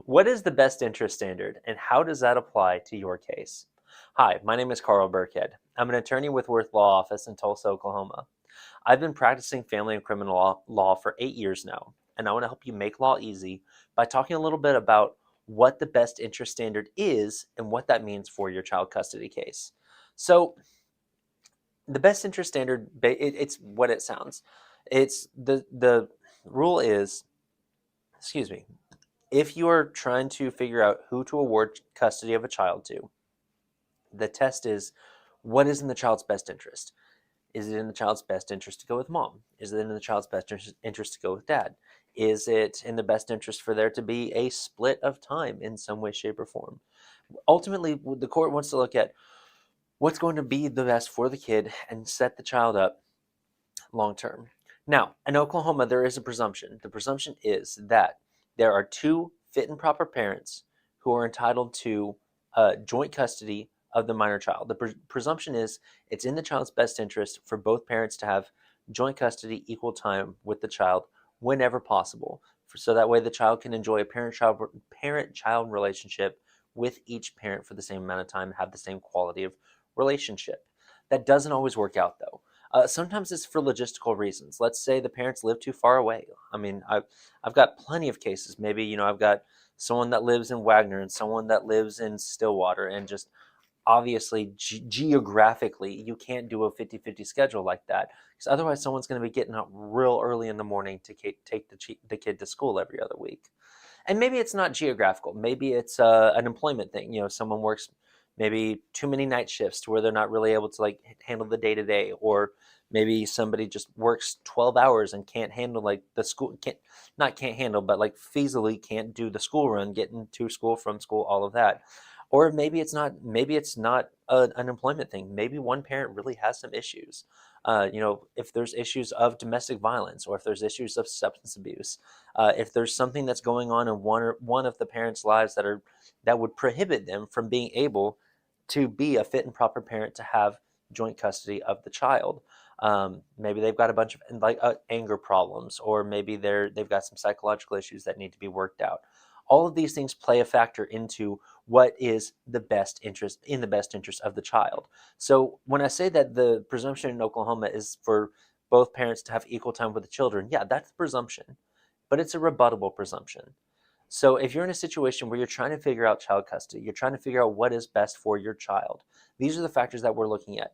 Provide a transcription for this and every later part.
What is the best interest standard, and how does that apply to your case? Hi, my name is Carl Birkhead. I'm an attorney with Worth Law Office in Tulsa, Oklahoma. I've been practicing family and criminal law for 8 years now, and I want to help you make law easy by talking a little bit about what the best interest standard is and what that means for your child custody case. So, the best interest standard, it's what it sounds. It's the rule is, excuse me, if you are trying to figure out who to award custody of a child to, the test is what is in the child's best interest? Is it in the child's best interest to go with mom? Is it in the child's best interest to go with dad? Is it in the best interest for there to be a split of time in some way, shape, or form? Ultimately, the court wants to look at what's going to be the best for the kid and set the child up long term. Now, in Oklahoma, there is a presumption. The presumption is that there are two fit and proper parents who are entitled to joint custody of the minor child. The presumption is it's in the child's best interest for both parents to have joint custody, equal time with the child whenever possible, so that way the child can enjoy a parent-child relationship with each parent for the same amount of time, have the same quality of relationship. That doesn't always work out though. Sometimes it's for logistical reasons. Let's say the parents live too far away. I mean, I've got plenty of cases. Maybe, I've got someone that lives in Wagner and someone that lives in Stillwater, and just obviously geographically, you can't do a 50-50 schedule like that, because otherwise someone's going to be getting up real early in the morning to take the kid to school every other week. And maybe it's not geographical. Maybe it's an employment thing. Someone works maybe too many night shifts to where they're not really able to like handle the day to day, or maybe somebody just works 12 hours and can't handle like the school can't handle, but like feasibly can't do the school run, getting to school, from school, all of that. Or maybe it's not an employment thing. Maybe one parent really has some issues. If there's issues of domestic violence, or if there's issues of substance abuse, if there's something that's going on in one of the parents' lives that would prohibit them from being able to be a fit and proper parent to have joint custody of the child. Maybe they've got a bunch of like anger problems, or maybe they've got some psychological issues that need to be worked out. All of these things play a factor into what is the best interest of the child. So when I say that the presumption in Oklahoma is for both parents to have equal time with the children, yeah, that's the presumption, but it's a rebuttable presumption. So if you're in a situation where you're trying to figure out child custody, you're trying to figure out what is best for your child, these are the factors that we're looking at.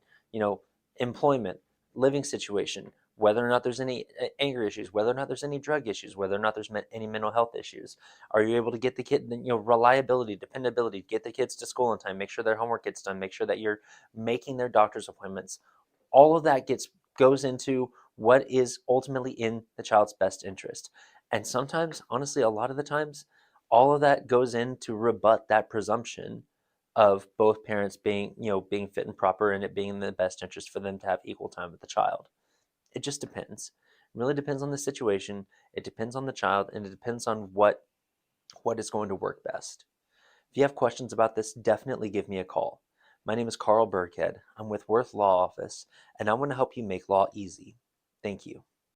Employment, living situation, whether or not there's any anger issues, whether or not there's any drug issues, whether or not there's any mental health issues. Are you able to get the kid, reliability, dependability, get the kids to school on time, make sure their homework gets done, make sure that you're making their doctor's appointments. All of that goes into what is ultimately in the child's best interest. And sometimes, honestly, a lot of the times, all of that goes in to rebut that presumption of both parents being fit and proper, and it being in the best interest for them to have equal time with the child. It just depends. It really depends on the situation. It depends on the child, and it depends on what is going to work best. If you have questions about this, definitely give me a call. My name is Carl Birkhead. I'm with Worth Law Office, and I want to help you make law easy. Thank you.